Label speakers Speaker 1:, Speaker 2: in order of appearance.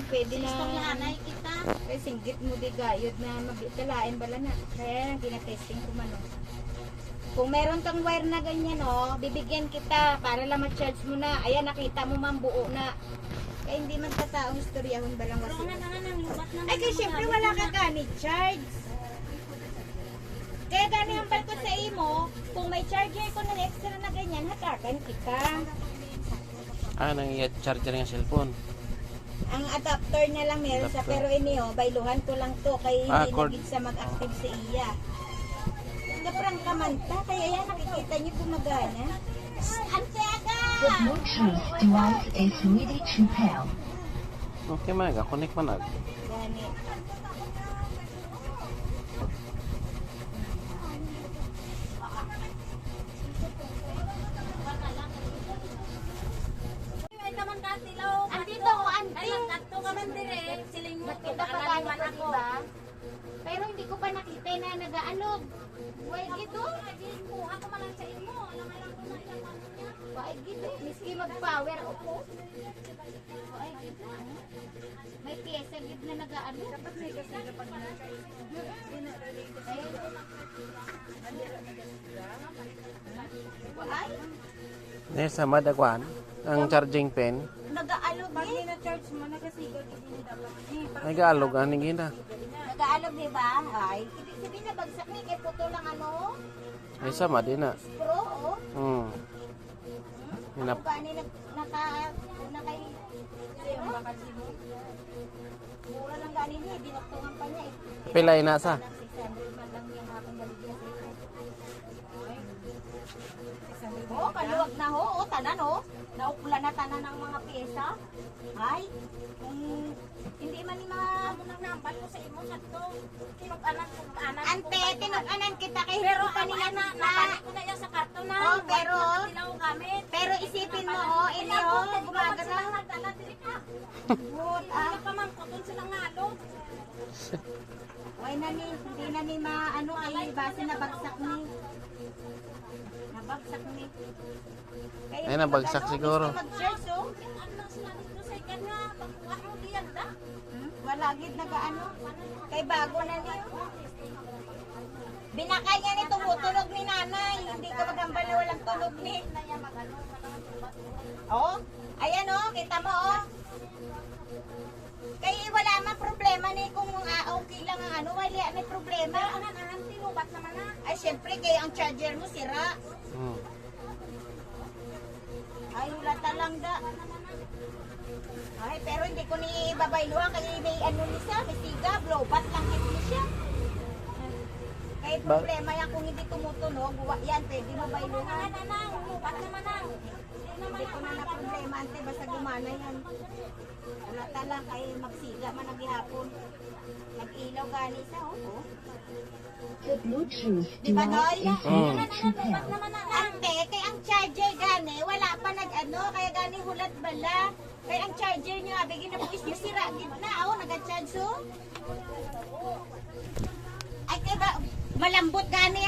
Speaker 1: pwede na.
Speaker 2: Istoryahanay kita.
Speaker 1: Kaya singgit mo di gayod na mabitalain bala na. Kaya ginatesting ko man, oh. Kung meron kang wire na ganyan, oh, bibigyan kita para lang ma-charge mo na. Ayan, nakita mo man buo na. Kaya hindi man kataong istoryahon balang
Speaker 2: Pero
Speaker 1: wasi.
Speaker 2: nga nang lumat na.
Speaker 1: Ay, kaya syempre wala ka ganit charge. Kaya gani ang ko sa imo, kung may charger ko na extra na ganyan, hatakan kita.
Speaker 3: Nang i-charger ng cellphone.
Speaker 1: Ang adapter niya lang meron sa pero ini oh, bayluhan ko lang to kay hindi
Speaker 3: cord.
Speaker 1: nagig sa mag-active sa iya. Naprang kamanta, kaya yan nakikita niyo gumagana. Ante aga!
Speaker 4: The Bluetooth device is ready to pair.
Speaker 3: Okay man, connect man.
Speaker 1: Gani.
Speaker 2: Ay naman katilaw.
Speaker 1: Andito ko, anting.
Speaker 2: Ay, nagkatto ka man dire. Siling mo.
Speaker 1: Nakita pa
Speaker 2: Pagkaalam
Speaker 1: gani
Speaker 2: man
Speaker 1: ko, diba? Pero hindi ko pa nakita na nag-aalog. Why gito?
Speaker 2: Kuha ko man lang sa imo. Alam ko na ilang taon niya.
Speaker 1: Why gito? Miski mag-power opo. Why gito? May pyesa gid na nag-aalog. Dapat may kasi dapat na. Ay,
Speaker 3: Nesa madagwan ang charging pen.
Speaker 1: nag-aalog
Speaker 2: Pag
Speaker 1: eh.
Speaker 2: na-charge mo, nagasigaw din yun dapat.
Speaker 3: Nag-aalog ang gina.
Speaker 1: Nag-aalog di ba? Ay, ibig sabihin na bagsak ni kay puto lang ano?
Speaker 3: Ay sama din na.
Speaker 1: Pro, oh.
Speaker 3: Hinap.
Speaker 1: Kung gani nakay mura lang gani niya, dinoktongan pa niya eh.
Speaker 3: Pilay na sa.
Speaker 1: 600 man lang yung akong baligyan sa ito. Oh, kaluwag na ho, oh, tanan ho. Naupla na tanan ng mga pyesa. Ay, kung hindi man ni mga
Speaker 2: Amo nang nambal ko sa imo sadto. Tinug-anan ko anan.
Speaker 1: ante, tinug-anan kita kay
Speaker 2: Pero
Speaker 1: Hero kanina
Speaker 2: kanina
Speaker 1: na.
Speaker 2: napalik ko na yan sa karton na.
Speaker 1: Oh, pero-
Speaker 2: Tilaw gamit.
Speaker 1: Pero isipin mo, oh, ini oh, gumagana.
Speaker 2: Nagdala diri ka.
Speaker 1: Good, ah.
Speaker 2: Ano pa man ko dun sila nga alo.
Speaker 1: Why na ni, hindi na ni maano ay base na bagsak ni. Nabagsak ni. Kaya
Speaker 3: Ay, nabagsak
Speaker 1: ano,
Speaker 3: siguro.
Speaker 1: gusto mag-charge, oh.
Speaker 2: Ano na sila dito sa ikan nga. Pagkuha mo diyan da.
Speaker 1: Wala gid nagaano. Kay bago na ni. Binakay niya ni tumutunog ni nanay. Hindi ka magambal na walang tunog ni. Oh, ayan oh, kita mo oh. Kaya wala man problema ni kung okay lang ang ano, wala may problema.
Speaker 2: Anan tinubat naman na.
Speaker 1: Ay, syempre, kaya ang charger mo sira. Ay, wala talang da. Ay, pero hindi ko ni babayluhan kaya may ano ni siya, may tiga, blowbat lang hit ni siya. Kaya problema yan kung hindi tumutunog, yan, pwede mo bayluhan.
Speaker 2: Nanang, umubat naman na.
Speaker 1: Hindi ko na problema, ante, basta gumana yan. Wala talang, kaya magsiga man ang gihapon. Nag-ilaw gani siya, oh.
Speaker 4: The Bluetooth
Speaker 1: Diba,
Speaker 4: device
Speaker 1: Noy?
Speaker 4: is ready to pair.
Speaker 1: Ante, kaya ang charger gani, wala pa nag-ano, kaya gani hulat bala. Kaya ang charger nyo, bigyan na buwis nyo sira, gitna, oh, nag-charge, oh. Ay, kaya ba, malambot gani